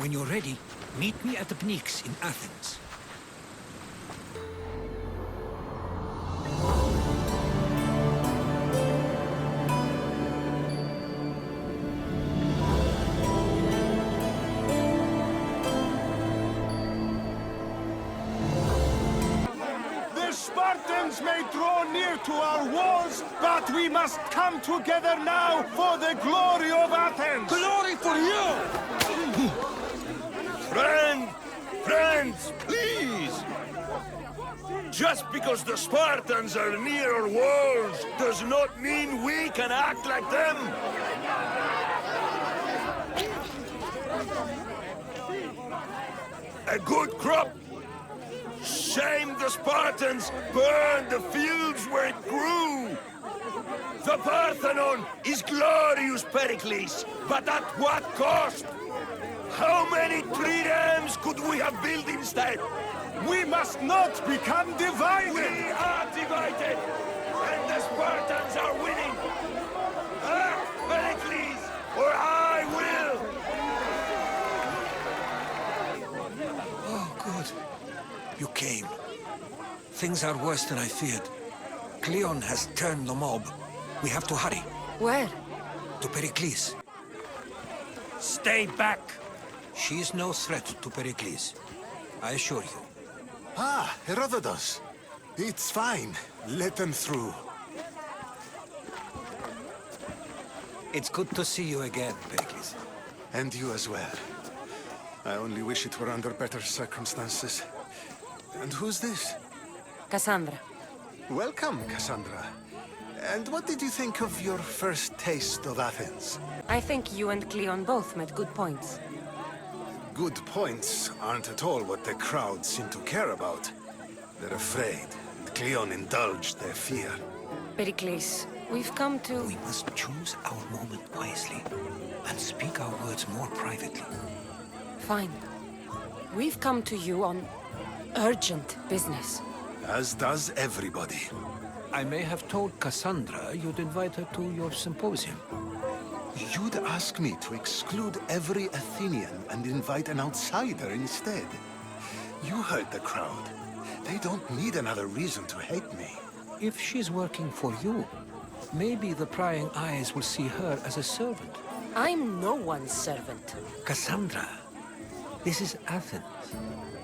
When you're ready, meet me at the Pnyx in Athens. The Spartans may draw near to our walls, but we must come together now for the glory of Athens! Glory for you! Friends, please! Just because the Spartans are near our walls does not mean we can act like them! A good crop! Shame the Spartans burned the fields where it grew! The Parthenon is glorious, Pericles, but at what cost? How many triremes could we have built instead? We must not become divided! We are divided! And the Spartans are winning! Ah, Pericles, or I will! Oh, good. You came. Things are worse than I feared. Cleon has turned the mob. We have to hurry. Where? To Pericles. Stay back! She's no threat to Pericles. I assure you. Ah, Herodotus. It's fine. Let them through. It's good to see you again, Pericles. And you as well. I only wish it were under better circumstances. And who's this? Cassandra. Welcome, Cassandra. And what did you think of your first taste of Athens? I think you and Cleon both made good points. Good points aren't at all what the crowd seem to care about. They're afraid, and Cleon indulged their fear. Pericles, we've come to... We must choose our moment wisely, and speak our words more privately. Fine. We've come to you on urgent business. As does everybody. I may have told Cassandra you'd invite her to your symposium. You'd ask me to exclude every Athenian and invite an outsider instead. You heard the crowd. They don't need another reason to hate me. If she's working for you, maybe the prying eyes will see her as a servant. I'm no one's servant. Cassandra, this is Athens.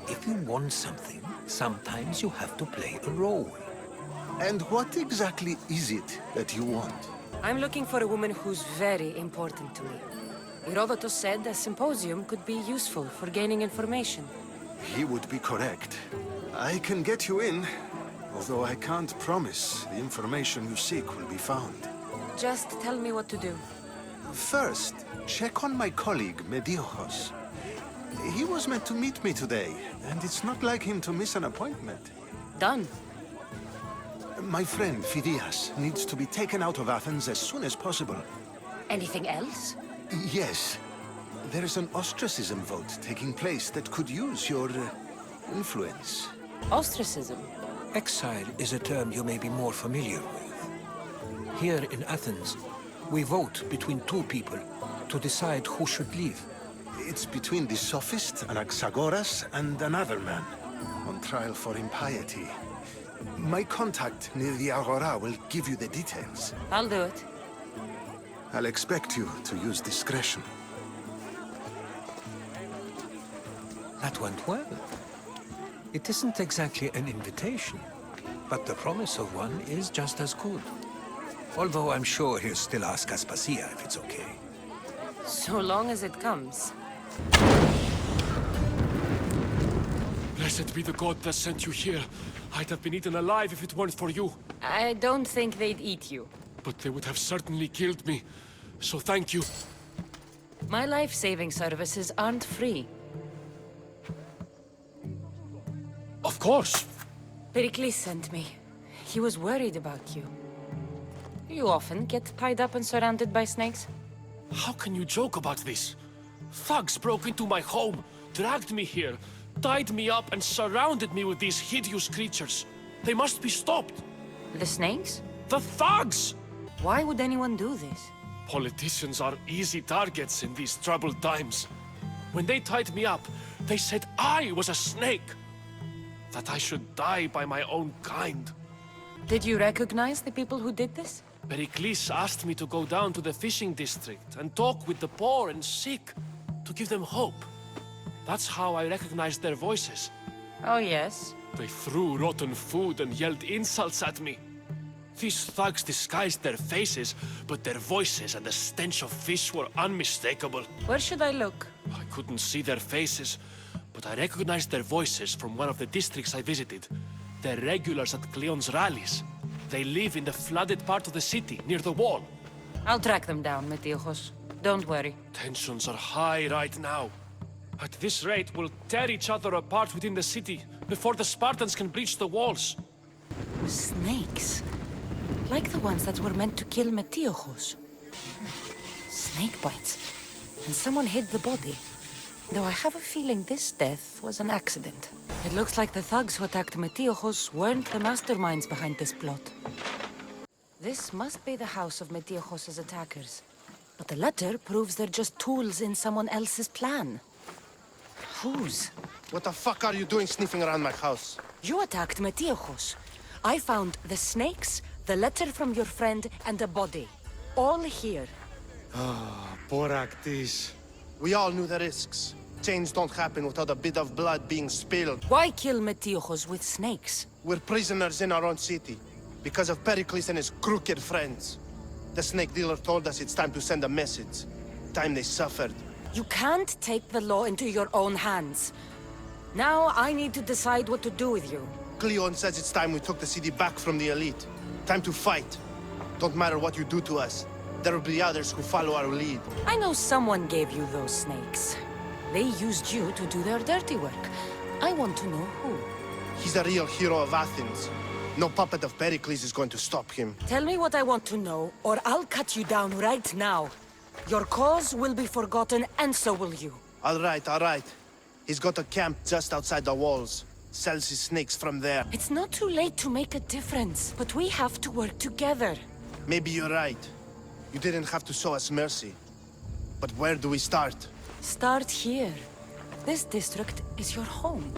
If you want something, sometimes you have to play a role. And what exactly is it that you want? I'm looking for a woman who's very important to me. Herodotus said a symposium could be useful for gaining information. He would be correct. I can get you in, although I can't promise the information you seek will be found. Just tell me what to do. First, check on my colleague, Mediochos. He was meant to meet me today, and it's not like him to miss an appointment. Done. My friend, Phidias, needs to be taken out of Athens as soon as possible. Anything else? Yes. There is an ostracism vote taking place that could use your influence. Ostracism? Exile is a term you may be more familiar with. Here in Athens, we vote between two people to decide who should leave. It's between the sophist Anaxagoras and another man, on trial for impiety. My contact near the Agora will give you the details. I'll do it. I'll expect you to use discretion. That went well. It isn't exactly an invitation, but the promise of one is just as good. Although I'm sure he'll still ask Aspasia if it's okay. So long as it comes. Blessed be the god that sent you here. I'd have been eaten alive if it weren't for you. I don't think they'd eat you. But they would have certainly killed me. So thank you. My life-saving services aren't free. Of course. Pericles sent me. He was worried about you. You often get tied up and surrounded by snakes? How can you joke about this? Thugs broke into my home, dragged me here, tied me up and surrounded me with these hideous creatures. They must be stopped. The snakes? The thugs! Why would anyone do this? Politicians are easy targets in these troubled times. When they tied me up, they said I was a snake. That I should die by my own kind. Did you recognize the people who did this? Pericles asked me to go down to the fishing district and talk with the poor and sick, to give them hope. That's how I recognized their voices. Oh, yes. They threw rotten food and yelled insults at me. These thugs disguised their faces, but their voices and the stench of fish were unmistakable. Where should I look? I couldn't see their faces, but I recognized their voices from one of the districts I visited. They're regulars at Cleon's rallies. They live in the flooded part of the city, near the wall. I'll track them down, Metiojos. Don't worry. Tensions are high right now. At this rate, we'll tear each other apart within the city before the Spartans can breach the walls. Snakes. Like the ones that were meant to kill Metiojos. Snake bites. And someone hid the body. Though I have a feeling this death was an accident. It looks like the thugs who attacked Metiojos weren't the masterminds behind this plot. This must be the house of Metiojos' attackers. But the letter proves they're just tools in someone else's plan. Whose? What the fuck are you doing sniffing around my house? You attacked Metiojos. I found the snakes, the letter from your friend, and a body. All here. Boraktis. We all knew the risks. Change don't happen without a bit of blood being spilled. Why kill Metiojos with snakes? We're prisoners in our own city. Because of Pericles and his crooked friends. The snake dealer told us it's time to send a message. Time they suffered. You can't take the law into your own hands. Now I need to decide what to do with you. Cleon says it's time we took the city back from the elite. Time to fight. Don't matter what you do to us. There will be others who follow our lead. I know someone gave you those snakes. They used you to do their dirty work. I want to know who. He's a real hero of Athens. No puppet of Pericles is going to stop him. Tell me what I want to know, or I'll cut you down right now. Your cause will be forgotten, and so will you. All right. He's got a camp just outside the walls. Sells his snakes from there. It's not too late to make a difference, but we have to work together. Maybe you're right. You didn't have to show us mercy. But where do we start? Start here. This district is your home.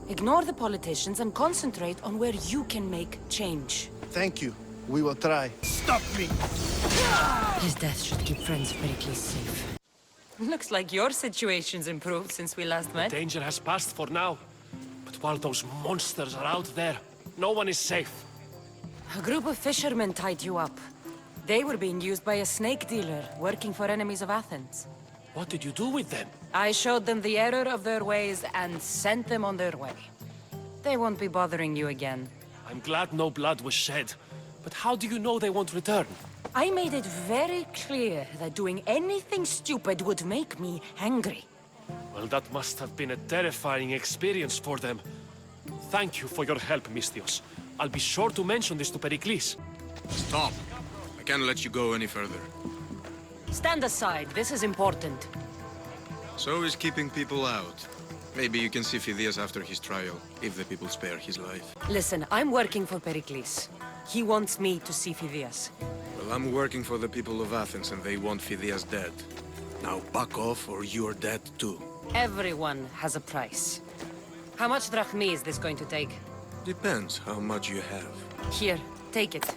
Ignore the politicians and concentrate on where you can make change. Thank you. We will try. Stop me! His death should keep friends of Pericles safe. Looks like your situation's improved since we last met. Danger has passed for now. But while those monsters are out there, no one is safe. A group of fishermen tied you up. They were being used by a snake dealer, working for enemies of Athens. What did you do with them? I showed them the error of their ways and sent them on their way. They won't be bothering you again. I'm glad no blood was shed. But how do you know they won't return? I made it very clear that doing anything stupid would make me angry. Well, that must have been a terrifying experience for them. Thank you for your help, Misthios. I'll be sure to mention this to Pericles. Stop. I can't let you go any further. Stand aside, this is important. So is keeping people out. Maybe you can see Phidias after his trial, if the people spare his life. Listen, I'm working for Pericles. He wants me to see Phidias. Well, I'm working for the people of Athens and they want Phidias dead. Now back off or you're dead too. Everyone has a price. How much drachmi is this going to take? Depends how much you have. Here, take it.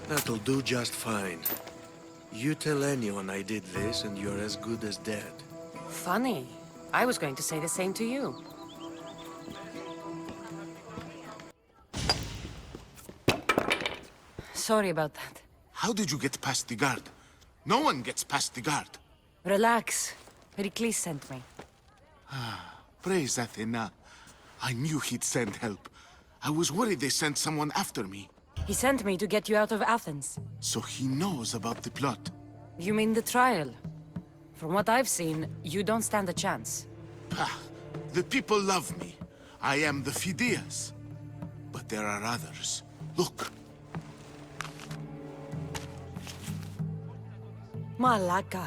That'll do just fine. You tell anyone I did this and you're as good as dead. Funny. I was going to say the same to you. Sorry about that. How did you get past the guard? No one gets past the guard. Relax. Pericles sent me. Praise Athena. I knew he'd send help. I was worried they sent someone after me. He sent me to get you out of Athens. So he knows about the plot. You mean the trial? From what I've seen, you don't stand a chance. Pah, the people love me. I am the Phidias. But there are others. Look. Malaka.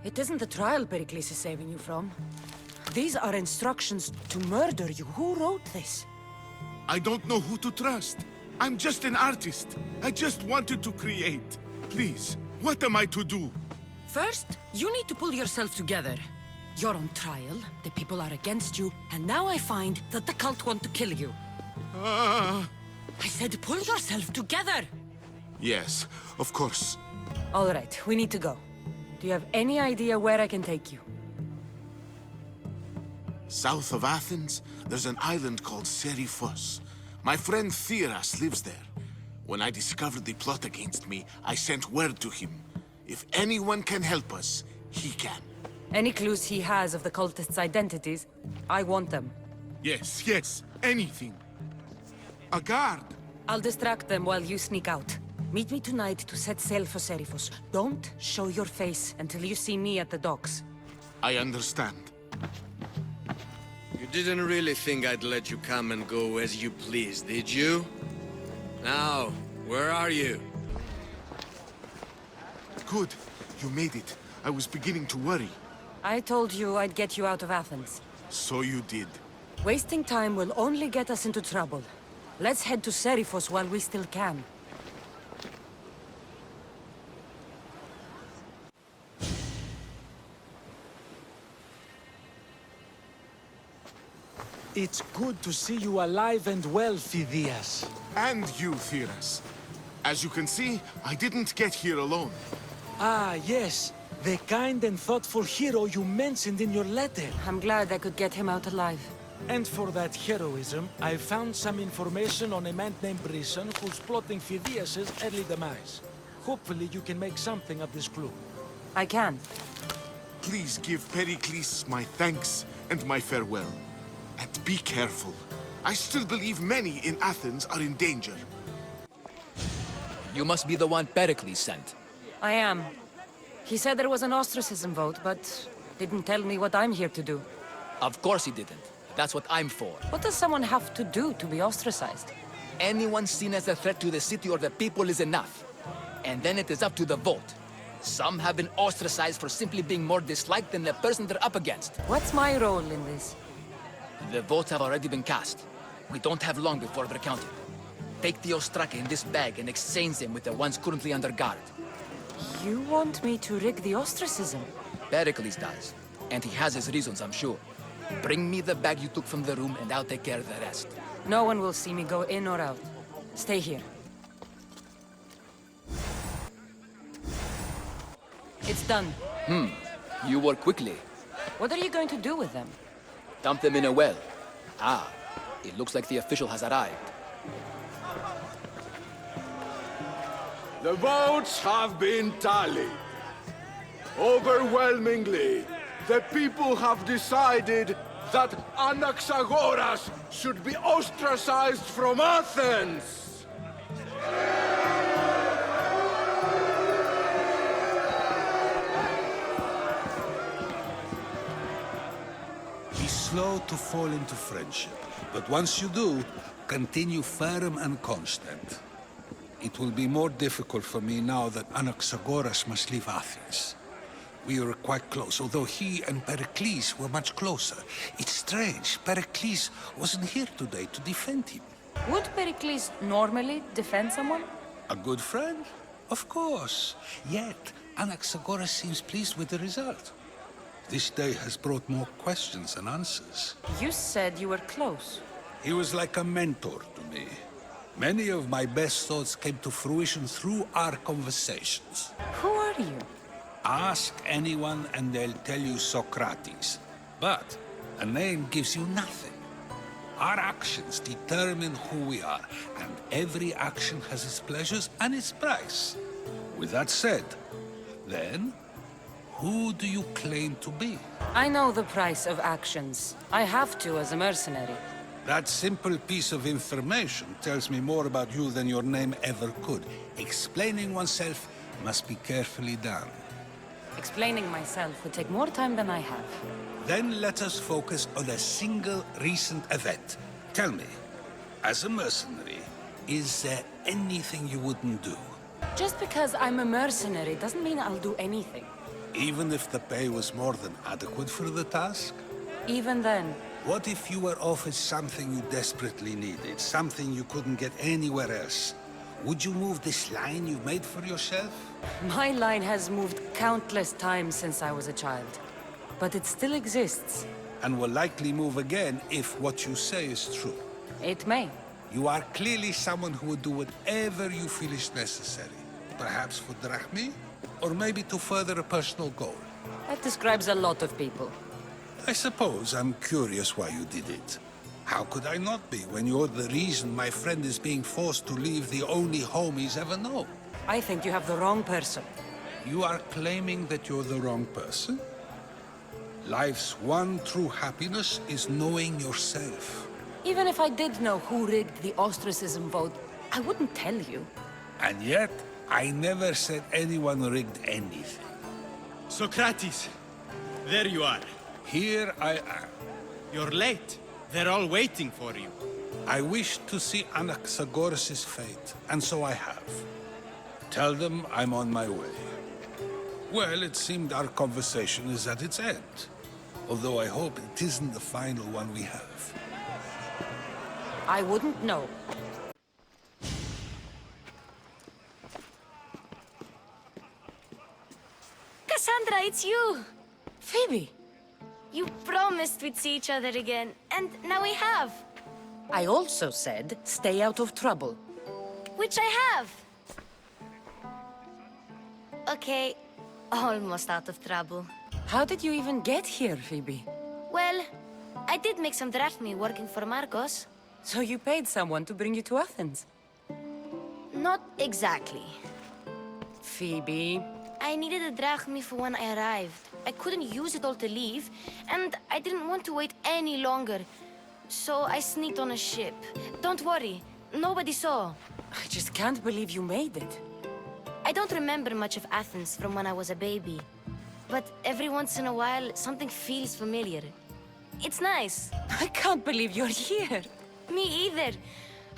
It isn't the trial Pericles is saving you from. These are instructions to murder you. Who wrote this? I don't know who to trust. I'm just an artist. I just wanted to create. Please, what am I to do? First, you need to pull yourself together. You're on trial, the people are against you, and now I find that the cult want to kill you. I said pull yourself together! Yes, of course. All right, we need to go. Do you have any idea where I can take you? South of Athens, there's an island called Seriphos. My friend Theras lives there. When I discovered the plot against me, I sent word to him. If anyone can help us, he can. Any clues he has of the cultists' identities, I want them. Yes, yes, anything. A guard. I'll distract them while you sneak out. Meet me tonight to set sail for Seriphos. Don't show your face until you see me at the docks. I understand. You didn't really think I'd let you come and go as you please, did you? Now, where are you? Good. You made it. I was beginning to worry. I told you I'd get you out of Athens. So you did. Wasting time will only get us into trouble. Let's head to Seriphos while we still can. It's good to see you alive and well, Phidias. And you, Theras. As you can see, I didn't get here alone. Ah, yes. The kind and thoughtful hero you mentioned in your letter. I'm glad I could get him out alive. And for that heroism, I found some information on a man named Brisson who's plotting Phidias' early demise. Hopefully you can make something of this clue. I can. Please give Pericles my thanks and my farewell. And be careful. I still believe many in Athens are in danger. You must be the one Pericles sent. I am. He said there was an ostracism vote, but didn't tell me what I'm here to do. Of course he didn't. That's what I'm for. What does someone have to do to be ostracized? Anyone seen as a threat to the city or the people is enough. And then it is up to the vote. Some have been ostracized for simply being more disliked than the person they're up against. What's my role in this? The votes have already been cast. We don't have long before they're counted. Take the ostraka in this bag and exchange them with the ones currently under guard. You want me to rig the ostracism? Pericles does. And he has his reasons, I'm sure. Bring me the bag you took from the room and I'll take care of the rest. No one will see me go in or out. Stay here. It's done. You work quickly. What are you going to do with them? Dump them in a well. Ah, it looks like the official has arrived. The votes have been tallied. Overwhelmingly, the people have decided that Anaxagoras should be ostracized from Athens. Be slow to fall into friendship, but once you do, continue firm and constant. It will be more difficult for me now that Anaxagoras must leave Athens. We were quite close, although he and Pericles were much closer. It's strange, Pericles wasn't here today to defend him. Would Pericles normally defend someone? A good friend? Of course. Yet, Anaxagoras seems pleased with the result. This day has brought more questions than answers. You said you were close. He was like a mentor to me. Many of my best thoughts came to fruition through our conversations. Who are you? Ask anyone and they'll tell you Socrates. But a name gives you nothing. Our actions determine who we are, and every action has its pleasures and its price. With that said, then, who do you claim to be? I know the price of actions. I have to as a mercenary. That simple piece of information tells me more about you than your name ever could. Explaining oneself must be carefully done. Explaining myself would take more time than I have. Then let us focus on a single recent event. Tell me, as a mercenary, is there anything you wouldn't do? Just because I'm a mercenary doesn't mean I'll do anything. Even if the pay was more than adequate for the task? Even then, What if you were offered something you desperately needed, something you couldn't get anywhere else? Would you move this line you made for yourself? my line has moved countless times since I was a child. but it still exists. And will likely move again if what you say is true. It may. You are clearly someone who would do whatever you feel is necessary. Perhaps for drachmi, or maybe to further a personal goal. That describes a lot of people. I suppose I'm curious why you did it. How could I not be when you're the reason my friend is being forced to leave the only home he's ever known? I think you have the wrong person. You are claiming that you're the wrong person? Life's one true happiness is knowing yourself. Even if I did know who rigged the ostracism vote, I wouldn't tell you. And yet, I never said anyone rigged anything. Socrates, there you are. Here I am. You're late. They're all waiting for you. I wish to see Anaxagoras' fate, and so I have. Tell them I'm on my way. Well, it seemed our conversation is at its end. Although I hope it isn't the final one we have. I wouldn't know. Cassandra, it's you! Phoebe! You promised we'd see each other again, and now we have. I also said, stay out of trouble. Which I have. Okay, almost out of trouble. How did you even get here, Phoebe? Well, I did make some drachmi working for Marcos. So you paid someone to bring you to Athens? Not exactly. Phoebe... I needed a drachmi for when I arrived. I couldn't use it all to leave, and I didn't want to wait any longer. So I sneaked on a ship. Don't worry, nobody saw. I just can't believe you made it. I don't remember much of Athens from when I was a baby. But every once in a while, something feels familiar. It's nice. I can't believe you're here. Me either.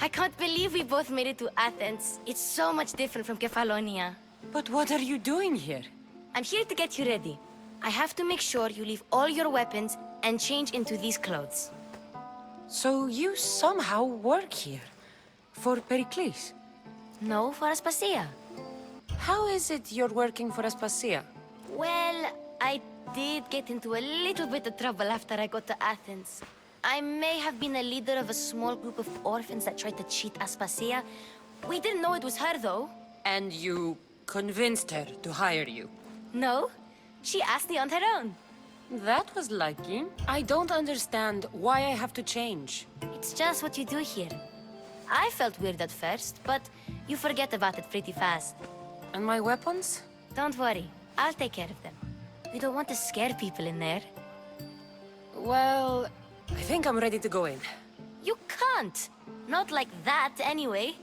I can't believe we both made it to Athens. It's so much different from Kefalonia. But what are you doing here? I'm here to get you ready. I have to make sure you leave all your weapons and change into these clothes. So you somehow work here? For Pericles? No, for Aspasia. How is it you're working for Aspasia? Well, I did get into a little bit of trouble after I got to Athens. I may have been a leader of a small group of orphans that tried to cheat Aspasia. We didn't know it was her, though. And you convinced her to hire you? No, she asked me on her own. That was lucky. I don't understand why I have to change. It's just what you do here. I felt weird at first, but you forget about it pretty fast. And my weapons? Don't worry, I'll take care of them. We don't want to scare people in there. Well, I think I'm ready to go in. You can't! Not like that, anyway.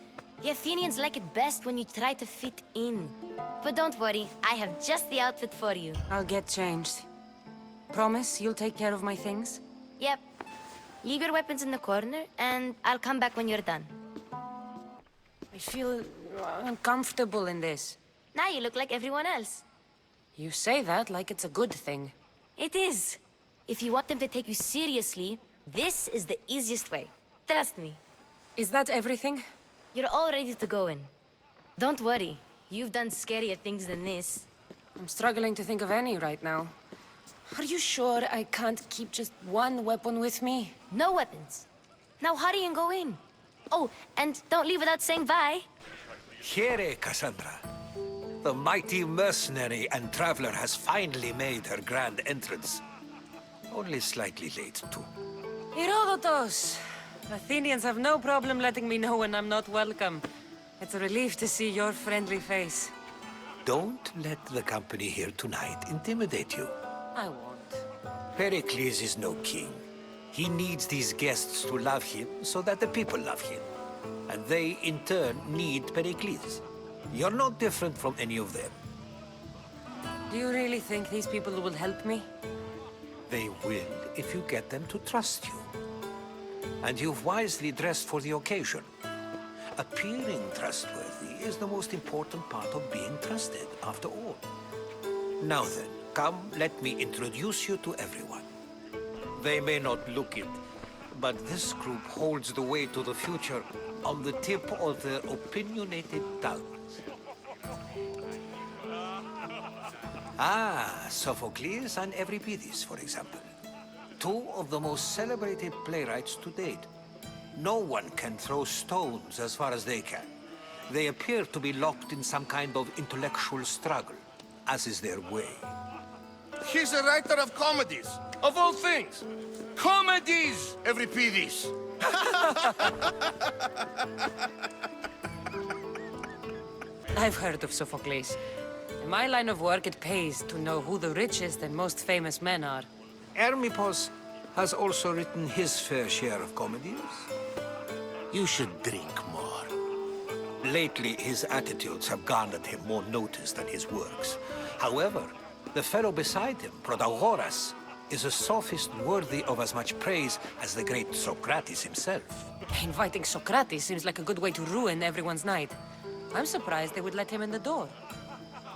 The Athenians like it best when you try to fit in. But don't worry, I have just the outfit for you. I'll get changed. Promise you'll take care of my things? Yep. Leave your weapons in the corner, and I'll come back when you're done. I feel uncomfortable in this. Now you look like everyone else. You say that like it's a good thing. It is. If you want them to take you seriously, this is the easiest way. Trust me. Is that everything? You're all ready to go in. Don't worry. You've done scarier things than this. I'm struggling to think of any right now. Are you sure I can't keep just one weapon with me? No weapons. Now hurry and go in. Oh, and don't leave without saying bye. Here, Cassandra. The mighty mercenary and traveler has finally made her grand entrance. Only slightly late, too. Herodotus! Athenians have no problem letting me know when I'm not welcome. It's a relief to see your friendly face. Don't let the company here tonight intimidate you. I won't. Pericles is no king. He needs these guests to love him so that the people love him. And they, in turn, need Pericles. You're not different from any of them. Do you really think these people will help me? They will if you get them to trust you. And you've wisely dressed for the occasion. Appearing trustworthy is the most important part of being trusted, after all. Now then, come, let me introduce you to everyone. They may not look it, but this group holds the way to the future on the tip of their opinionated tongues. Ah, Sophocles and Euripides, for example. Two of the most celebrated playwrights to date. No one can throw stones as far as they can. They appear to be locked in some kind of intellectual struggle, as is their way. He's a writer of comedies, of all things. Comedies, Euripides. I've heard of Sophocles. In my line of work, it pays to know who the richest and most famous men are. Hermippos has also written his fair share of comedies. You should drink more. Lately, his attitudes have garnered him more notice than his works. However, the fellow beside him, Protagoras, is a sophist worthy of as much praise as the great Socrates himself. Inviting Socrates seems like a good way to ruin everyone's night. I'm surprised they would let him in the door.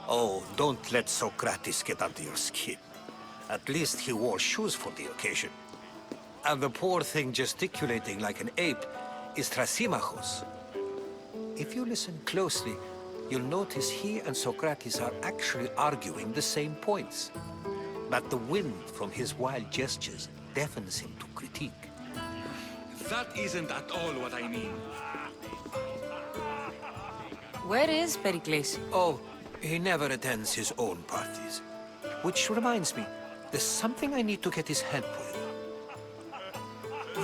Oh, don't let Socrates get under your skin. At least he wore shoes for the occasion. And the poor thing gesticulating like an ape is Thrasymachos. If you listen closely, you'll notice he and Socrates are actually arguing the same points. But the wind from his wild gestures deafens him to critique. That isn't at all what I mean. Where is Pericles? Oh, he never attends his own parties. Which reminds me, there's something I need to get his help with.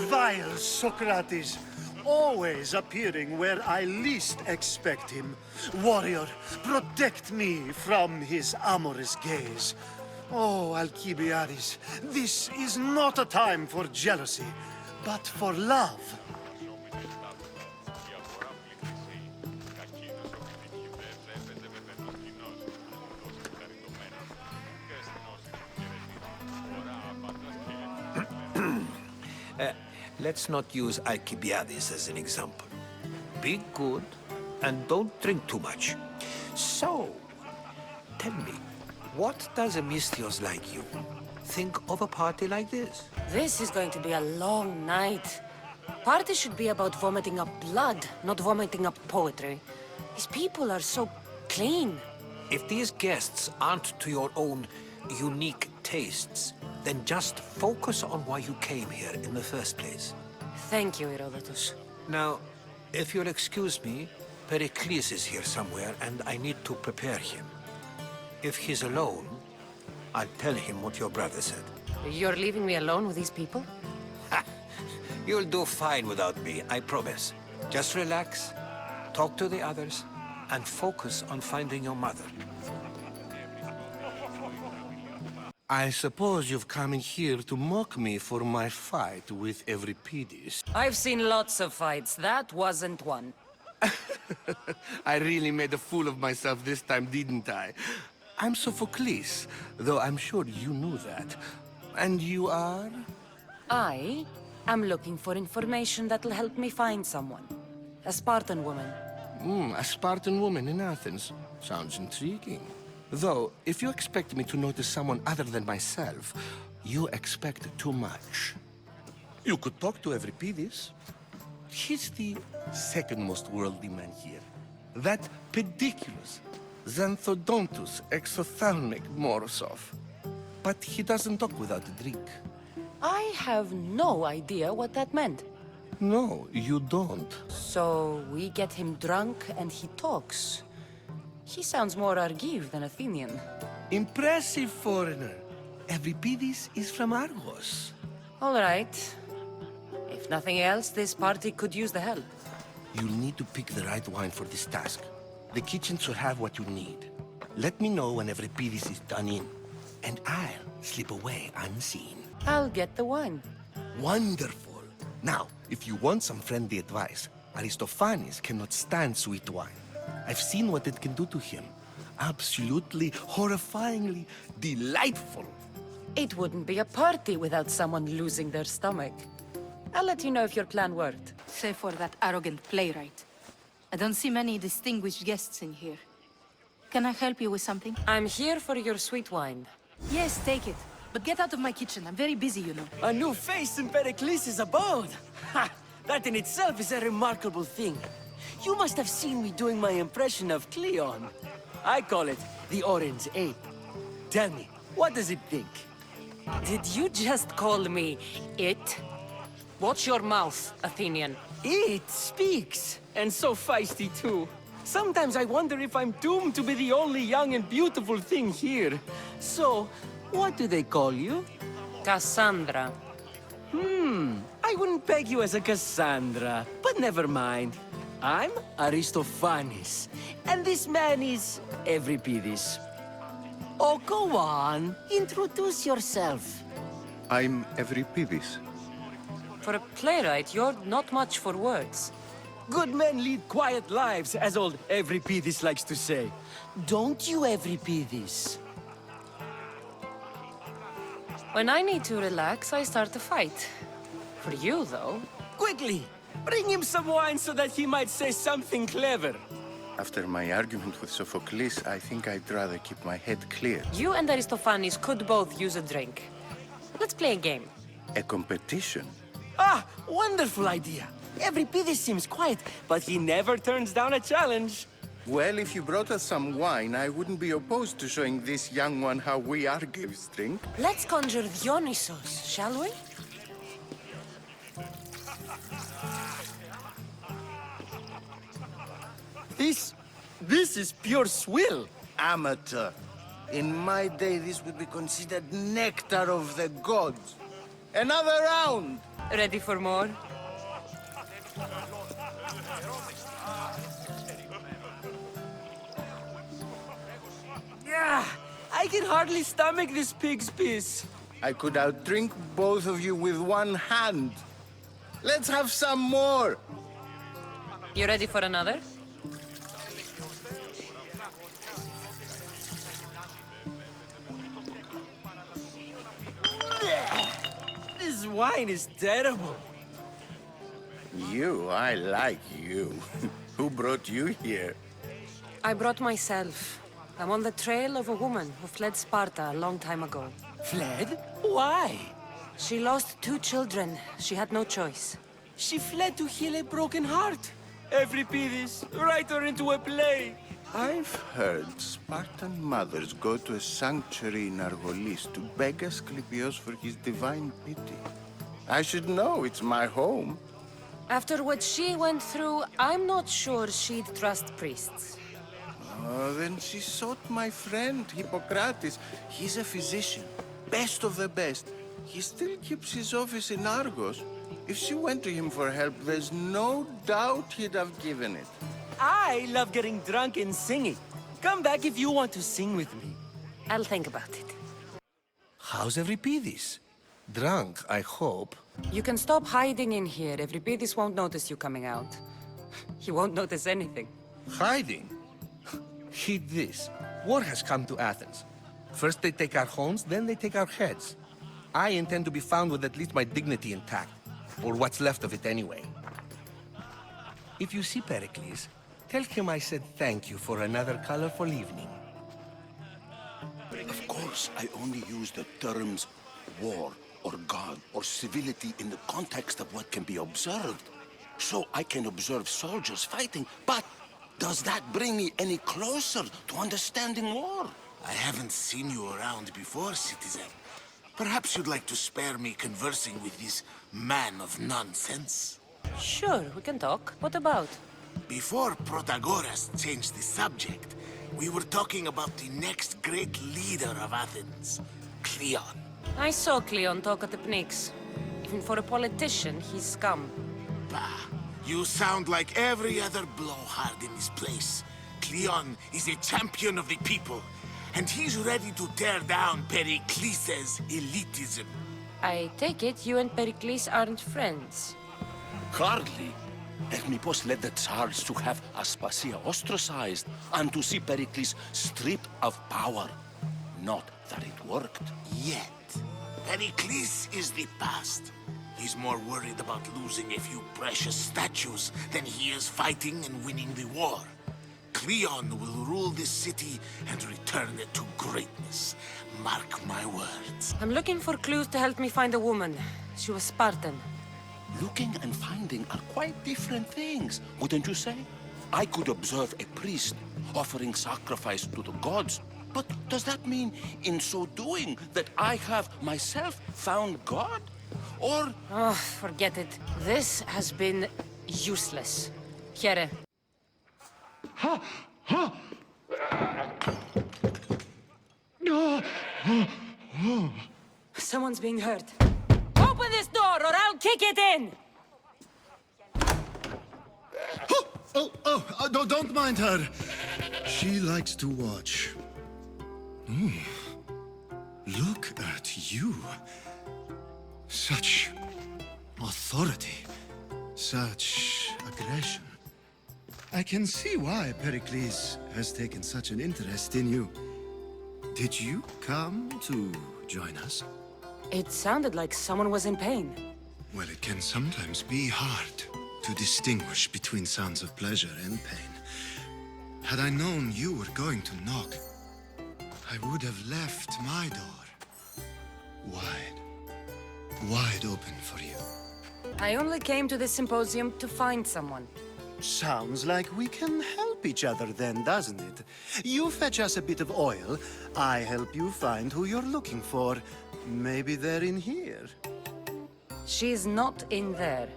Vile Socrates, always appearing where I least expect him. Warrior, protect me from his amorous gaze. Oh, Alcibiades, this is not a time for jealousy, but for love. Let's not use Alcibiades as an example. Be good and don't drink too much. So, tell me, what does a Misthios like you think of a party like this? This is going to be a long night. Party should be about vomiting up blood, not vomiting up poetry. These people are so clean. If these guests aren't to your own unique tastes, then just focus on why you came here in the first place. Thank you, Herodotus. Now, if you'll excuse me, Pericles is here somewhere, and I need to prepare him. If he's alone, I'll tell him what your brother said. You're leaving me alone with these people? Ha! You'll do fine without me, I promise. Just relax, talk to the others, and focus on finding your mother. I suppose you've come in here to mock me for my fight with Euripides. I've seen lots of fights. That wasn't one. I really made a fool of myself this time, didn't I? I'm Sophocles, though I'm sure you knew that. And you are? I am looking for information that'll help me find someone. A Spartan woman. A Spartan woman in Athens. Sounds intriguing. Though, if you expect me to notice someone other than myself, you expect too much. You could talk to Euripides. He's the second most worldly man here. That pediculous, Xanthodontus exophthalmic Morosov. But he doesn't talk without a drink. I have no idea what that meant. No, you don't. So we get him drunk and he talks. He sounds more Argive than Athenian. Impressive foreigner. Euripides is from Argos. All right. If nothing else, this party could use the help. You'll need to pick the right wine for this task. The kitchen should have what you need. Let me know when Euripides is done in, and I'll slip away unseen. I'll get the wine. Wonderful. Now, if you want some friendly advice, Aristophanes cannot stand sweet wine. I've seen what it can do to him. Absolutely, horrifyingly delightful. It wouldn't be a party without someone losing their stomach. I'll let you know if your plan worked. Save for that arrogant playwright. I don't see many distinguished guests in here. Can I help you with something? I'm here for your sweet wine. Yes, take it. But get out of my kitchen. I'm very busy, you know. A new face in Pericles' abode! Ha! That in itself is a remarkable thing. You must have seen me doing my impression of Cleon. I call it the Orange Ape. Tell me, what does it think? Did you just call me it? Watch your mouth, Athenian. It speaks, and so feisty too. Sometimes I wonder if I'm doomed to be the only young and beautiful thing here. So, what do they call you? Cassandra. I wouldn't peg you as a Cassandra, but never mind. I'm Aristophanes, and this man is Euripides. Oh, go on. Introduce yourself. I'm Euripides. For a playwright, you're not much for words. Good men lead quiet lives, as old Euripides likes to say. Don't you, Euripides? When I need to relax, I start a fight. For you, though... Quickly! Bring him some wine so that he might say something clever. After my argument with Sophocles, I think I'd rather keep my head clear. You and Aristophanes could both use a drink. Let's play a game. A competition? Ah, wonderful idea. Euripides seems quiet, but he never turns down a challenge. Well, if you brought us some wine, I wouldn't be opposed to showing this young one how we Argives drink. Let's conjure Dionysos, shall we? This is pure swill. Amateur. In my day, this would be considered nectar of the gods. Another round! Ready for more? Yeah, I can hardly stomach this pig's piss. I could outdrink both of you with one hand. Let's have some more! You ready for another? This wine is terrible. I like you. Who brought you here? I brought myself. I'm on the trail of a woman who fled Sparta a long time ago. Fled? Why? She lost 2 children. She had no choice. She fled to heal a broken heart. Euripides, write her into a play. I've heard Spartan mothers go to a sanctuary in Argolis to beg Asclepios for his divine pity. I should know, it's my home. After what she went through, I'm not sure she'd trust priests. Oh, then she sought my friend, Hippocrates. He's a physician, best of the best. He still keeps his office in Argos. If she went to him for help, there's no doubt he'd have given it. I love getting drunk and singing. Come back if you want to sing with me. I'll think about it. How's Euripides? Drunk, I hope. You can stop hiding in here. Euripides won't notice you coming out. He won't notice anything. Hiding? Heed this. War has come to Athens. First they take our homes, then they take our heads. I intend to be found with at least my dignity intact. Or what's left of it anyway. If you see Pericles, tell him I said thank you for another colorful evening. Of course, I only use the terms war or god or civility in the context of what can be observed. So I can observe soldiers fighting, but does that bring me any closer to understanding war? I haven't seen you around before, citizen. Perhaps you'd like to spare me conversing with this man of nonsense? Sure, we can talk. What about? Before Protagoras changed the subject, we were talking about the next great leader of Athens, Cleon. I saw Cleon talk at the Pnyx. Even for a politician, he's scum. Bah, you sound like every other blowhard in this place. Cleon is a champion of the people, and he's ready to tear down Pericles' elitism. I take it you and Pericles aren't friends. Hardly. Hermippos led the Tsars to have Aspasia ostracized and to see Pericles stripped of power. Not that it worked. Yet. Pericles is the past. He's more worried about losing a few precious statues than he is fighting and winning the war. Cleon will rule this city and return it to greatness. Mark my words. I'm looking for clues to help me find a woman. She was Spartan. Looking and finding are quite different things, wouldn't you say? I could observe a priest offering sacrifice to the gods, But does that mean, in so doing, that I have myself found God? Or... Oh, forget it. This has been useless. Here. Someone's being hurt. Open this door or I'll kick it in! Don't mind her. She likes to watch. Look at you. Such authority. Such aggression. I can see why Pericles has taken such an interest in you. Did you come to join us? It sounded like someone was in pain. Well, it can sometimes be hard to distinguish between sounds of pleasure and pain. Had I known you were going to knock, I would have left my door wide open for you. I only came to this symposium to find someone. Sounds like we can help each other then, doesn't it? You fetch us a bit of oil, I help you find who you're looking for. Maybe they're in here. She's not in there.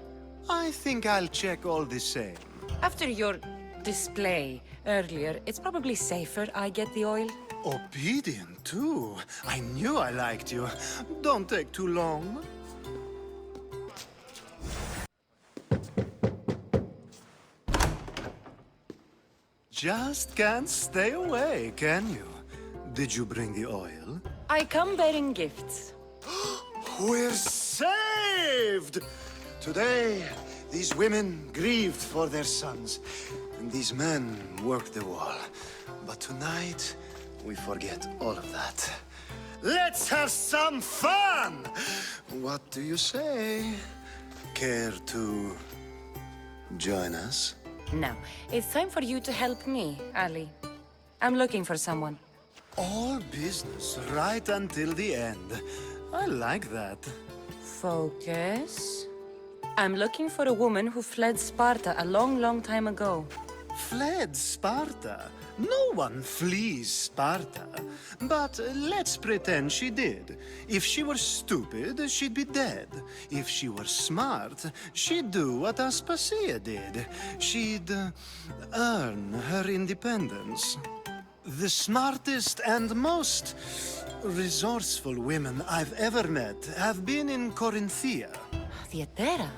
I think I'll check all the same. After your display earlier, it's probably safer I get the oil. Obedient, too. I knew I liked you. Don't take too long. Just can't stay away, can you? Did you bring the oil? I come bearing gifts. We're saved! Today, these women grieved for their sons, and these men worked the wall. But tonight, we forget all of that. Let's have some fun! What do you say? Care to join us? Now, it's time for you to help me, Ali. I'm looking for someone. All business right until the end. I like that. Focus. I'm looking for a woman who fled Sparta a long, long time ago. Fled Sparta? No one flees Sparta. But let's pretend she did. If she were stupid, she'd be dead. If she were smart, she'd do what Aspasia did. She'd earn her independence. The smartest and most resourceful women I've ever met have been in Corinthia. Theatera?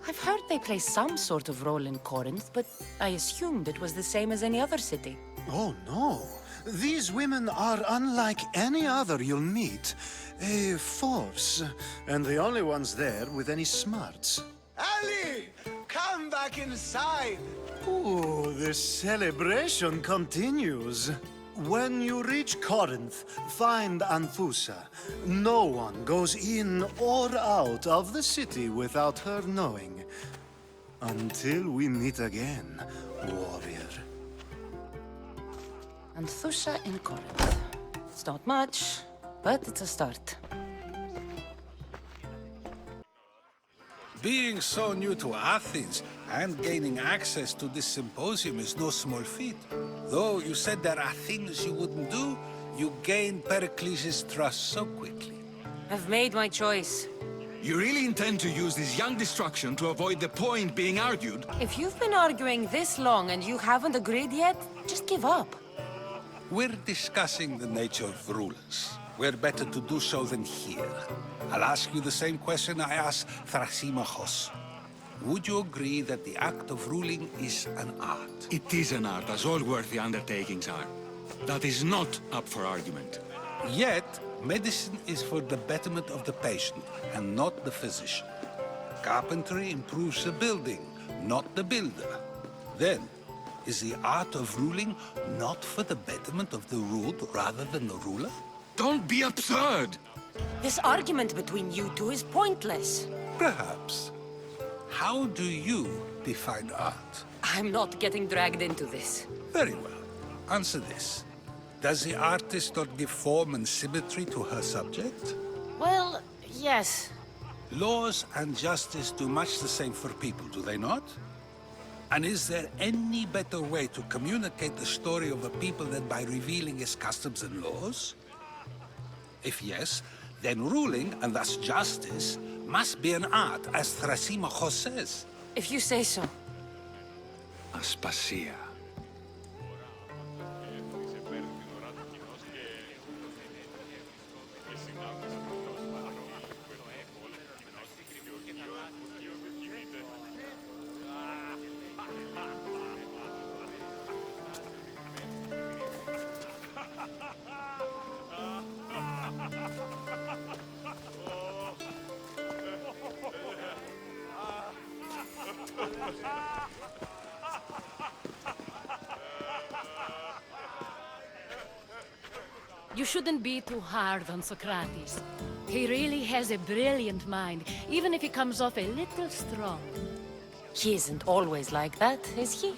I've heard they play some sort of role in Corinth, but I assumed it was the same as any other city. Oh, no. These women are unlike any other you'll meet. A force, and the only ones there with any smarts. Ali! Come back inside! Ooh, the celebration continues. When you reach Corinth, find Anthusa. No one goes in or out of the city without her knowing. Until we meet again, warrior. Anthusa in Corinth. It's not much, but it's a start. Being so new to Athens and gaining access to this symposium is no small feat. Though you said there are things you wouldn't do, you gained Pericles' trust so quickly. I've made my choice. You really intend to use this young destruction to avoid the point being argued? If you've been arguing this long and you haven't agreed yet, just give up. We're discussing the nature of rulers. Where better to do so than here? I'll ask you the same question I asked Thrasymachos. Would you agree that the act of ruling is an art? It is an art, as all worthy undertakings are. That is not up for argument. Yet, medicine is for the betterment of the patient, and not the physician. Carpentry improves the building, not the builder. Then, is the art of ruling not for the betterment of the ruled rather than the ruler? Don't be absurd! This argument between you two is pointless. Perhaps. How do you define art? I'm not getting dragged into this. Very well. Answer this. Does the artist not give form and symmetry to her subject? Well, yes. Laws and justice do much the same for people, do they not? And is there any better way to communicate the story of a people than by revealing its customs and laws? If yes, then ruling, and thus justice, must be an art, as Thrasymachos says. If you say so. Aspasia. You shouldn't be too hard on Socrates. He really has a brilliant mind, even if he comes off a little strong. He isn't always like that, is he?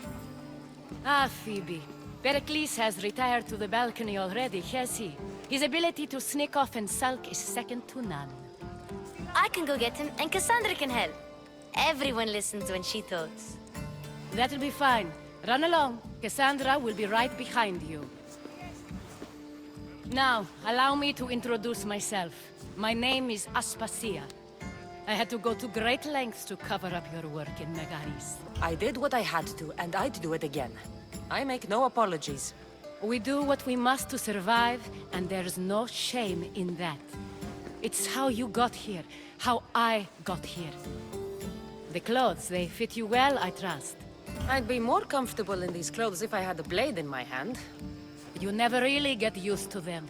Ah, Phoebe. Pericles has retired to the balcony already, has he? His ability to sneak off and sulk is second to none. I can go get him, and Cassandra can help. Everyone listens when she talks. That'll be fine. Run along. Cassandra will be right behind you. Now, allow me to introduce myself. My name is Aspasia. I had to go to great lengths to cover up your work in Megaris. I did what I had to, and I'd do it again. I make no apologies. We do what we must to survive, and there's no shame in that. It's how you got here, how I got here. The clothes, they fit you well, I trust. I'd be more comfortable in these clothes if I had a blade in my hand. You never really get used to them.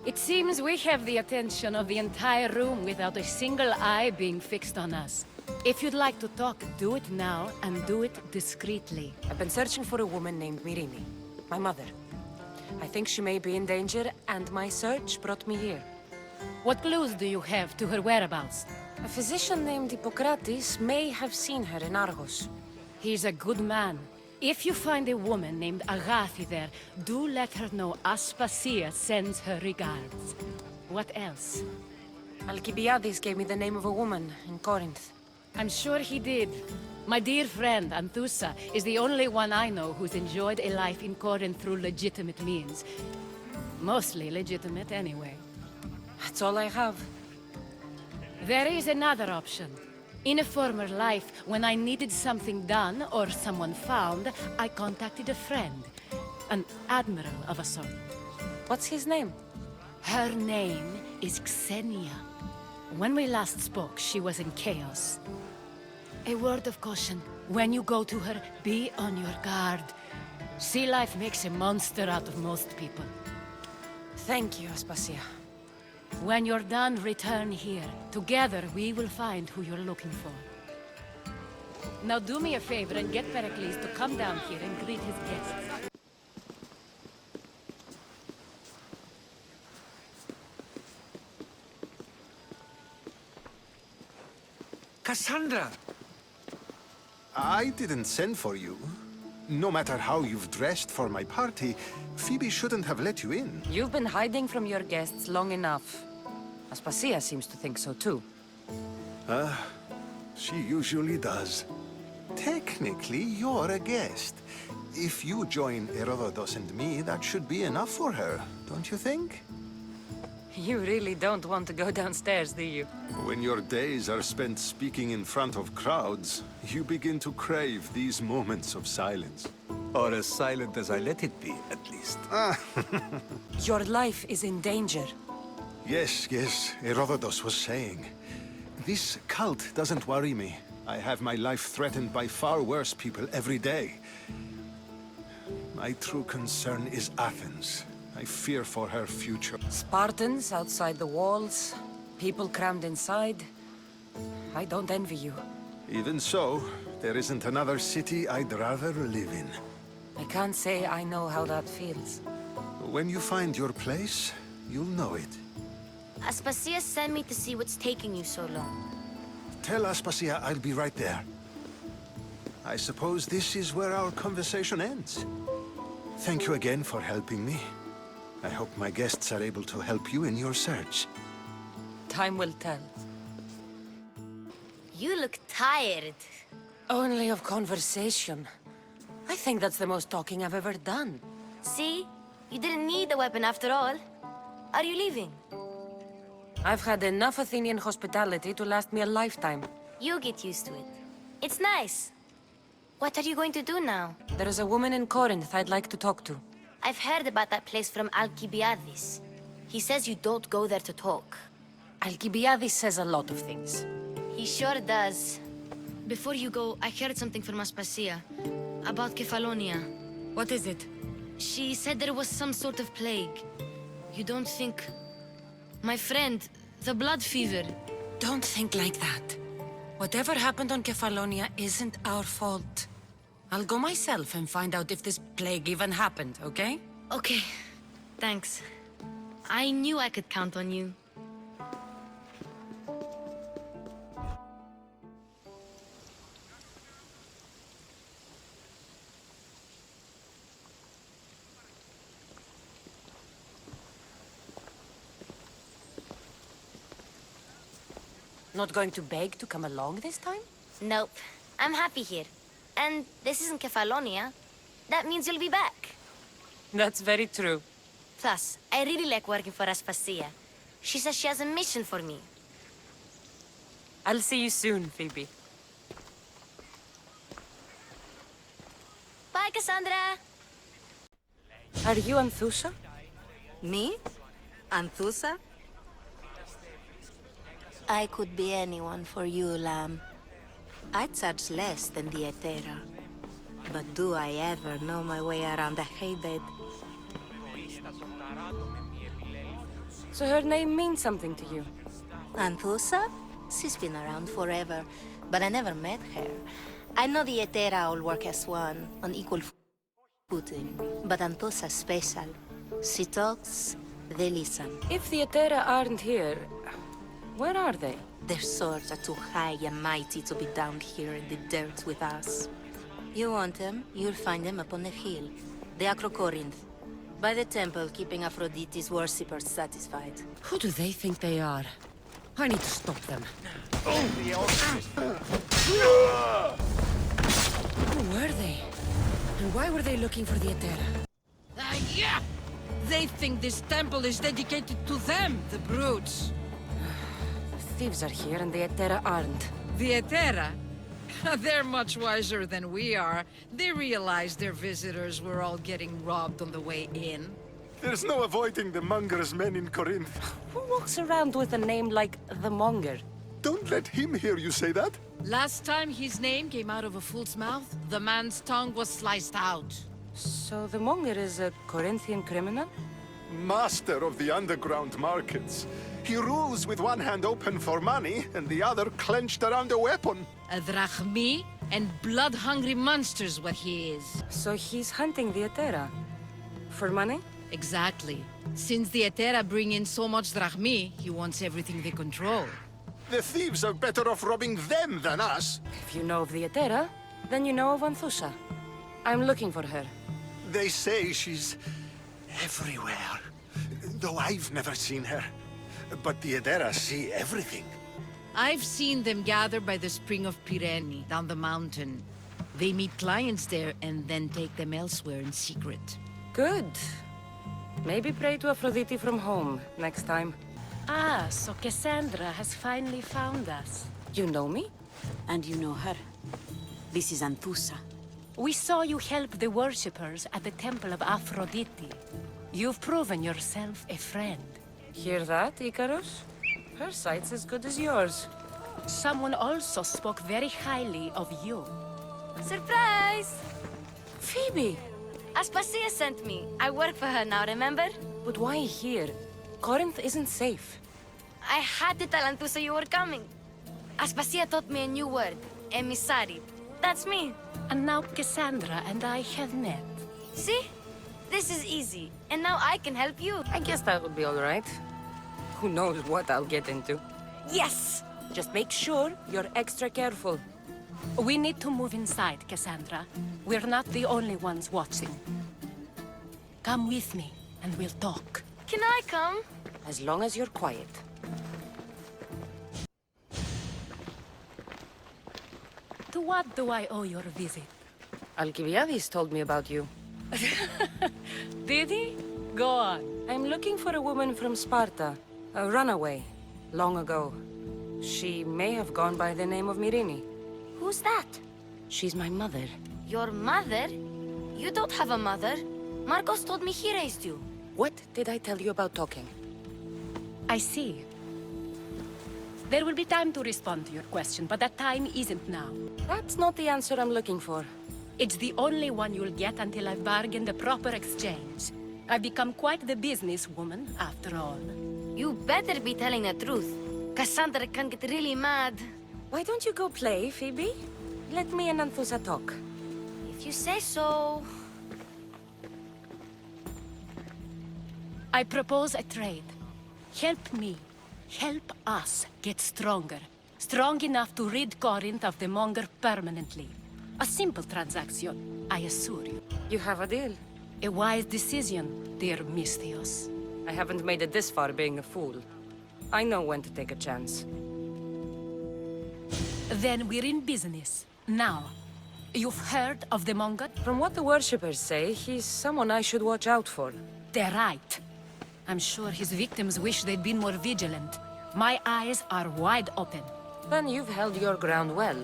It seems we have the attention of the entire room without a single eye being fixed on us. If you'd like to talk, do it now, and do it discreetly. I've been searching for a woman named Myrini, my mother. I think she may be in danger, and my search brought me here. What clues do you have to her whereabouts? A physician named Hippocrates may have seen her in Argos. He's a good man. If you find a woman named Agathi there, do let her know Aspasia sends her regards. What else? Alcibiades gave me the name of a woman in Corinth. I'm sure he did. My dear friend, Anthusa, is the only one I know who's enjoyed a life in Corinth through legitimate means. Mostly legitimate, anyway. That's all I have. There is another option. In a former life, when I needed something done or someone found, I contacted a friend. An admiral of a sort. What's his name? Her name is Xenia. When we last spoke, she was in chaos. A word of caution. When you go to her, be on your guard. Sea life makes a monster out of most people. Thank you, Aspasia. When you're done, return here. Together, we will find who you're looking for. Now do me a favor and get Pericles to come down here and greet his guests. Cassandra! I didn't send for you. No matter how you've dressed for my party, Phoebe shouldn't have let you in. You've been hiding from your guests long enough. Aspasia seems to think so too. She usually does. Technically, you're a guest. If you join Herodotus and me, that should be enough for her, don't you think? You really don't want to go downstairs, do you? When your days are spent speaking in front of crowds, you begin to crave these moments of silence. Or as silent as I let it be, at least. Your life is in danger. Yes, Herodotus was saying. This cult doesn't worry me. I have my life threatened by far worse people every day. My true concern is Athens. I fear for her future. Spartans outside the walls, people crammed inside. I don't envy you. Even so, there isn't another city I'd rather live in. I can't say I know how that feels. When you find your place, you'll know it. Aspasia sent me to see what's taking you so long. Tell Aspasia I'll be right there. I suppose this is where our conversation ends. Thank you again for helping me. I hope my guests are able to help you in your search. Time will tell. You look tired. Only of conversation. I think that's the most talking I've ever done. See? You didn't need the weapon after all. Are you leaving? I've had enough Athenian hospitality to last me a lifetime. You get used to it. It's nice. What are you going to do now? There is a woman in Corinth I'd like to talk to. I've heard about that place from Alcibiades. He says you don't go there to talk. Alcibiades says a lot of things. He sure does. Before you go, I heard something from Aspasia. About Kefalonia. What is it? She said there was some sort of plague. You don't think... My friend, the blood fever. Don't think like that. Whatever happened on Kefalonia isn't our fault. I'll go myself and find out if this plague even happened, okay? Okay. Thanks. I knew I could count on you. Not going to beg to come along this time? Nope. I'm happy here. And this isn't Kefalonia. That means you'll be back. That's very true. Plus, I really like working for Aspasia. She says she has a mission for me. I'll see you soon, Phoebe. Bye, Cassandra! Are you Anthusa? Me? Anthusa? I could be anyone for you, Lamb. I charge less than the Etera. But do I ever know my way around a haybed? So her name means something to you? Anthusa? She's been around forever, but I never met her. I know the Etera all work as one, on equal footing. But Anthusa's special. She talks, they listen. If the Etera aren't here, where are they? Their swords are too high and mighty to be down here in the dirt with us. You want them, you'll find them up on the hill. The Acrocorinth. By the temple, keeping Aphrodite's worshippers satisfied. Who do they think they are? I need to stop them. Who were they? And why were they looking for the Etera? Yeah! They think this temple is dedicated to them, the brutes. Thieves are here and the Etera aren't. The Etera? They're much wiser than we are. They realized their visitors were all getting robbed on the way in. There's no avoiding the monger's men in Corinth. Who walks around with a name like the Monger? Don't let him hear you say that. Last time his name came out of a fool's mouth, the man's tongue was sliced out. So the Monger is a Corinthian criminal? Master of the underground markets. He rules with one hand open for money and the other clenched around a weapon. A drachmi and blood-hungry monster's what he is. So he's hunting the Etera? For money? Exactly. Since the Etera bring in so much drachmi, he wants everything they control. The thieves are better off robbing them than us. If you know of the Etera, then you know of Anthusa. I'm looking for her. They say she's everywhere, though I've never seen her. But the Etera see everything. I've seen them gather by the spring of Pyrene, down the mountain. They meet clients there and then take them elsewhere in secret. Good. Maybe pray to Aphrodite from home next time. Ah, so Cassandra has finally found us. You know me? And you know her. This is Anthusa. We saw you help the worshippers at the temple of Aphrodite. You've proven yourself a friend. Hear that, Icarus? Her sight's as good as yours. Someone also spoke very highly of you. Surprise! Phoebe! Aspasia sent me. I work for her now, remember? But why here? Corinth isn't safe. I had to tell Anthusa you were coming. Aspasia taught me a new word. Emissary. That's me. And now Cassandra and I have met. See? This is easy. And now I can help you. I guess that would be all right. Who knows what I'll get into. Yes! Just make sure you're extra careful. We need to move inside, Cassandra. We're not the only ones watching. Come with me, and we'll talk. Can I come? As long as you're quiet. To what do I owe your visit? Alcibiades told me about you. Did he? Go on. I'm looking for a woman from Sparta. A runaway. Long ago. She may have gone by the name of Myrine. Who's that? She's my mother. Your mother? You don't have a mother. Marcos told me he raised you. What did I tell you about talking? I see. There will be time to respond to your question, but that time isn't now. That's not the answer I'm looking for. It's the only one you'll get until I've bargained a proper exchange. I've become quite the businesswoman, after all. You better be telling the truth. Cassandra can get really mad. Why don't you go play, Phoebe? Let me and Anthusa talk. If you say so... I propose a trade. Help me. Help us get stronger. Strong enough to rid Corinth of the Monger permanently. A simple transaction, I assure you. You have a deal. A wise decision, dear Misthios. I haven't made it this far being a fool. I know when to take a chance. Then we're in business. Now, you've heard of the Monger? From what the worshippers say, he's someone I should watch out for. They're right. I'm sure his victims wish they'd been more vigilant. My eyes are wide open. Then you've held your ground well.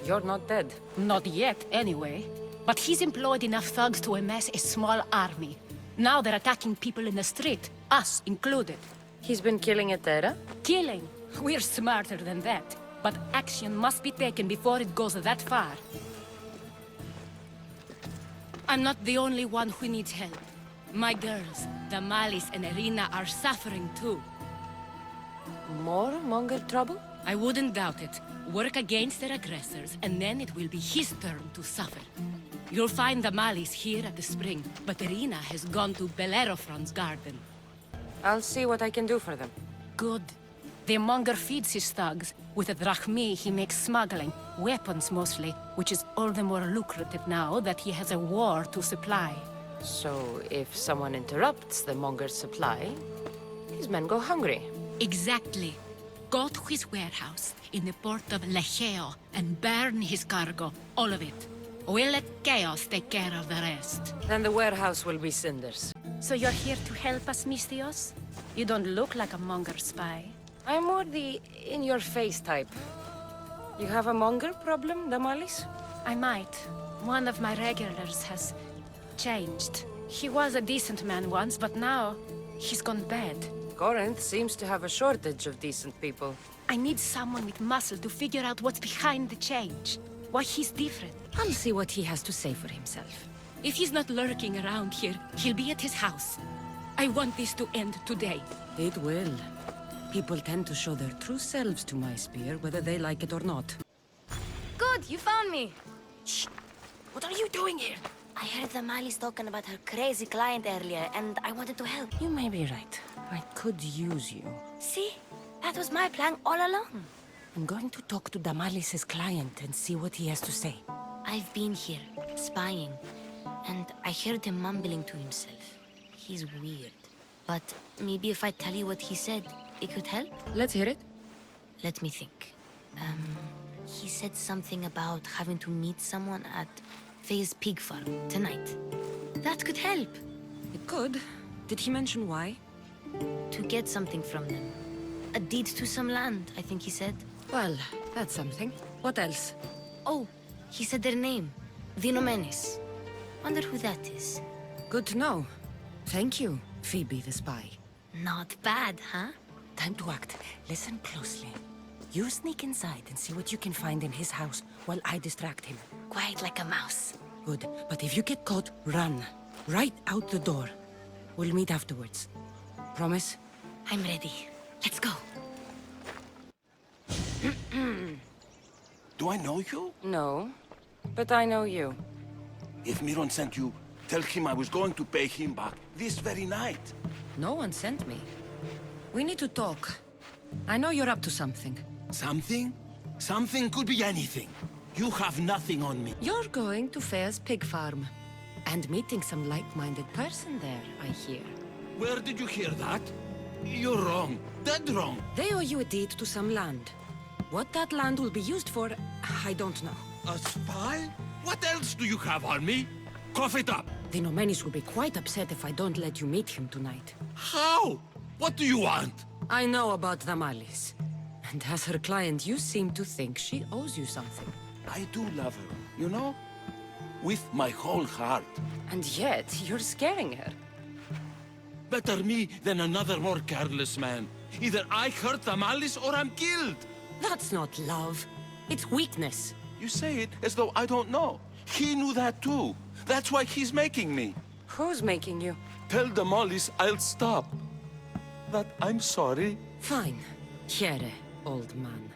You're not dead. Not yet, anyway. But he's employed enough thugs to amass a small army. Now they're attacking people in the street, us included. He's been killing Etera? Killing? We're smarter than that. But action must be taken before it goes that far. I'm not the only one who needs help. My girls, Damalis and Irina, are suffering too. More Monger trouble? I wouldn't doubt it. Work against their aggressors, and then it will be his turn to suffer. You'll find Damalis here at the spring, but Irina has gone to Bellerophon's garden. I'll see what I can do for them. Good. The Monger feeds his thugs. With the drachmi, he makes smuggling, weapons mostly, which is all the more lucrative now that he has a war to supply. So, if someone interrupts the Monger's supply, his men go hungry. Exactly. Go to his warehouse in the port of Lecheo and burn his cargo, all of it. We'll let chaos take care of the rest. Then the warehouse will be cinders. So you're here to help us, Misthios? You don't look like a Monger spy. I'm more the in-your-face type. You have a Monger problem, Damalis? I might. One of my regulars has changed. He was a decent man once, but now he's gone bad. Corinth seems to have a shortage of decent people. I need someone with muscle to figure out what's behind the change. Why he's different. I'll see what he has to say for himself. If he's not lurking around here, he'll be at his house. I want this to end today. It will. People tend to show their true selves to my spear, whether they like it or not. Good, you found me. Shh! What are you doing here? I heard Damalis talking about her crazy client earlier, and I wanted to help. You may be right. I could use you. See? That was my plan all along. I'm going to talk to Damalis' client and see what he has to say. I've been here, spying, and I heard him mumbling to himself. He's weird. But maybe if I tell you what he said, it could help? Let's hear it. Let me think. He said something about having to meet someone at Faye's pig farm tonight. That could help. It could. Did he mention why? To get something from them. A deed to some land, I think he said. Well, that's something. What else? Oh, he said their name. Vinomenes. Wonder who that is. Good to know. Thank you, Phoebe the spy. Not bad, huh? Time to act. Listen closely. You sneak inside and see what you can find in his house while I distract him. Quiet like a mouse. Good. But if you get caught, run. Right out the door. We'll meet afterwards. Promise? I'm ready. Let's go. Do I know you? No. But I know you. If Miron sent you, tell him I was going to pay him back this very night. No one sent me. We need to talk. I know you're up to something. Something? Something could be anything. You have nothing on me. You're going to Faye's pig farm. And meeting some like-minded person there, I hear. Where did you hear that? You're wrong. Dead wrong. They owe you a deed to some land. What that land will be used for, I don't know. A spy? What else do you have on me? Cough it up. The Nomenis will be quite upset if I don't let you meet him tonight. How? What do you want? I know about the Malis. And as her client, you seem to think she owes you something. I do love her, you know? With my whole heart. And yet, you're scaring her. Better me than another more careless man. Either I hurt the malice or I'm killed. That's not love. It's weakness. You say it as though I don't know. He knew that too. That's why he's making me. Who's making you? Tell the Mollies I'll stop. That I'm sorry. Fine. Here, old man.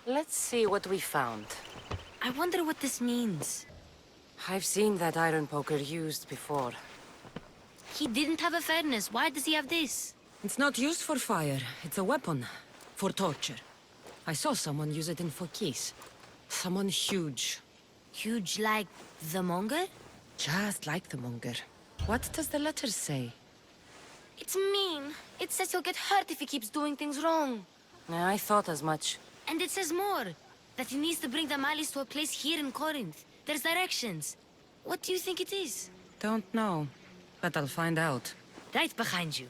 Let's see what we found. I wonder what this means. I've seen that iron poker used before. He didn't have a furnace. Why does he have this? It's not used for fire. It's a weapon. For torture. I saw someone use it in Fokis. Someone huge. Huge like the Monger? Just like the Monger. What does the letter say? It's mean. It says he'll get hurt if he keeps doing things wrong. I thought as much. And it says more. That he needs to bring the Malis to a place here in Corinth. There's directions. What do you think it is? Don't know. But I'll find out. Right behind you.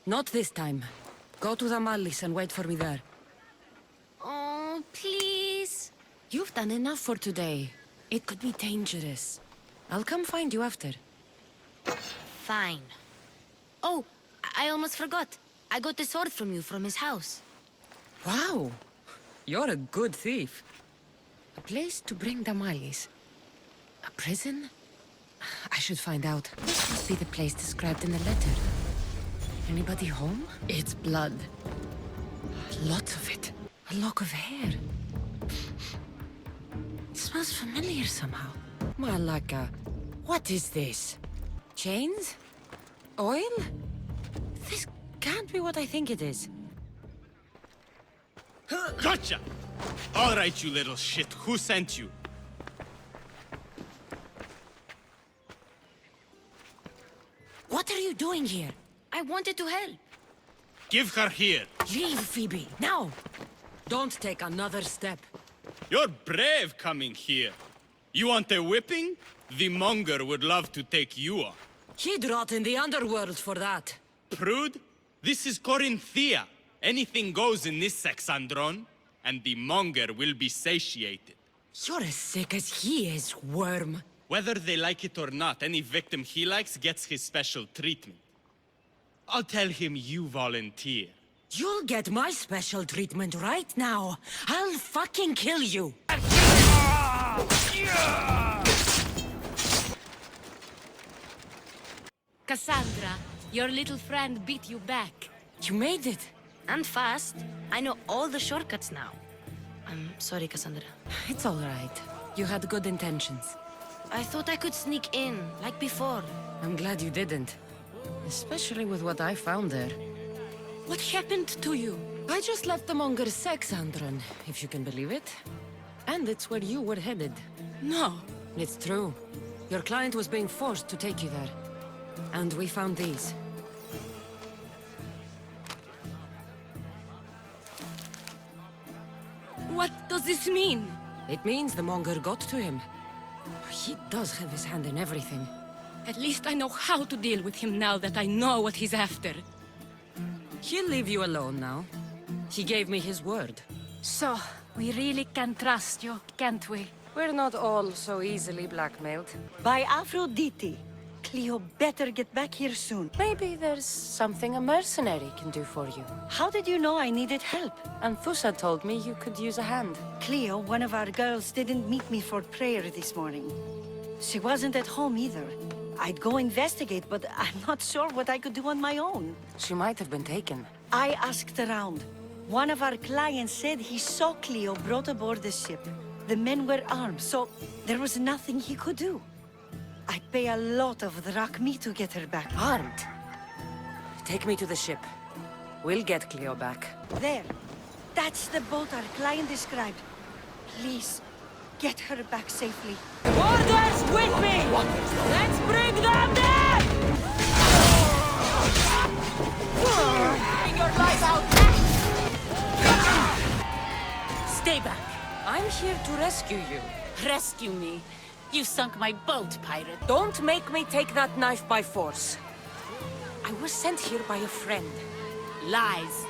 Not this time. Go to the Malis and wait for me there. Oh, please. You've done enough for today. It could be dangerous. I'll come find you after. Fine. Oh, I almost forgot. I got the sword from you from his house. Wow. You're a good thief. A place to bring the Malis. A prison? I should find out. This must be the place described in the letter. Anybody home? It's blood. Lots of it. A lock of hair. It smells familiar somehow. Malaka, what is this? Chains? Oil? This can't be what I think it is. Gotcha! All right, you little shit. Who sent you? What are you doing here? I wanted to help. Give her here. Leave, Phoebe, now! Don't take another step. You're brave coming here. You want a whipping? The Monger would love to take you on. He'd rot in the underworld for that. Prude, this is Corinthia. Anything goes in this Sexandron, and the Monger will be satiated. You're as sick as he is, worm. Whether they like it or not, any victim he likes gets his special treatment. I'll tell him you volunteer. You'll get my special treatment right now. I'll fucking kill you. Cassandra, your little friend beat you back. You made it. And fast. I know all the shortcuts now. I'm sorry, Cassandra. It's all right. You had good intentions. I thought I could sneak in, like before. I'm glad you didn't. Especially with what I found there. What happened to you? I just left the Monger's Sexandron, if you can believe it. And it's where you were headed. No. It's true. Your client was being forced to take you there. And we found these. What does this mean? It means the Monger got to him. He does have his hand in everything. At least I know how to deal with him now that I know what he's after. He'll leave you alone now. He gave me his word. So, we really can trust you, can't we? We're not all so easily blackmailed. By Aphrodite. Cleo better get back here soon. Maybe there's something a mercenary can do for you. How did you know I needed help? Anthusa told me you could use a hand. Cleo, one of our girls, didn't meet me for prayer this morning. She wasn't at home either. I'd go investigate, but I'm not sure what I could do on my own. She might have been taken. I asked around. One of our clients said he saw Cleo brought aboard the ship. The men were armed, so there was nothing he could do. I'd pay a lot of drachmi to get her back. Armed? Take me to the ship. We'll get Cleo back. There. That's the boat our client described. Please, get her back safely. Orders with me! Let's bring them there! Bring your life out! Stay back. I'm here to rescue you. Rescue me? You sunk my boat, pirate. Don't make me take that knife by force. I was sent here by a friend. Lies.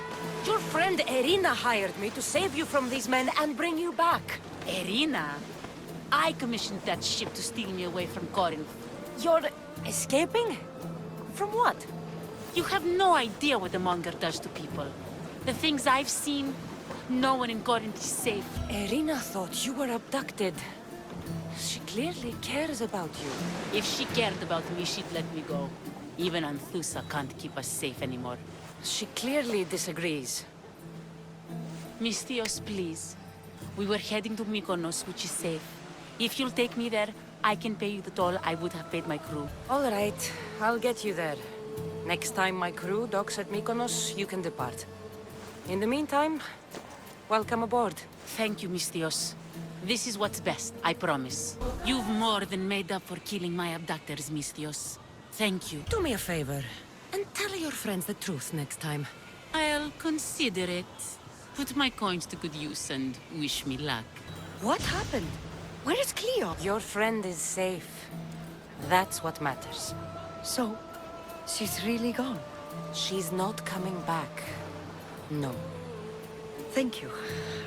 Your friend Irina hired me to save you from these men and bring you back. Irina? I commissioned that ship to steal me away from Corinth. You're escaping? From what? You have no idea what the Monger does to people. The things I've seen, no one in Corinth is safe. Irina thought you were abducted. She clearly cares about you. If she cared about me, she'd let me go. Even Anthusa can't keep us safe anymore. She clearly disagrees. Misthios, please. We were heading to Mykonos, which is safe. If you'll take me there, I can pay you the toll I would have paid my crew. All right, I'll get you there. Next time my crew docks at Mykonos, you can depart. In the meantime, welcome aboard. Thank you, Misthios. This is what's best, I promise. You've more than made up for killing my abductors, Misthios. Thank you. Do me a favor, and tell your friends the truth next time. I'll consider it. Put my coins to good use and wish me luck. What happened? Where is Cleo? Your friend is safe. That's what matters. So, she's really gone? She's not coming back. No. Thank you.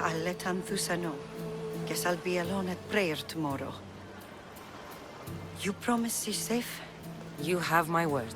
I'll let Anthusa know. Guess I'll be alone at prayer tomorrow. You promise she's safe? You have my word.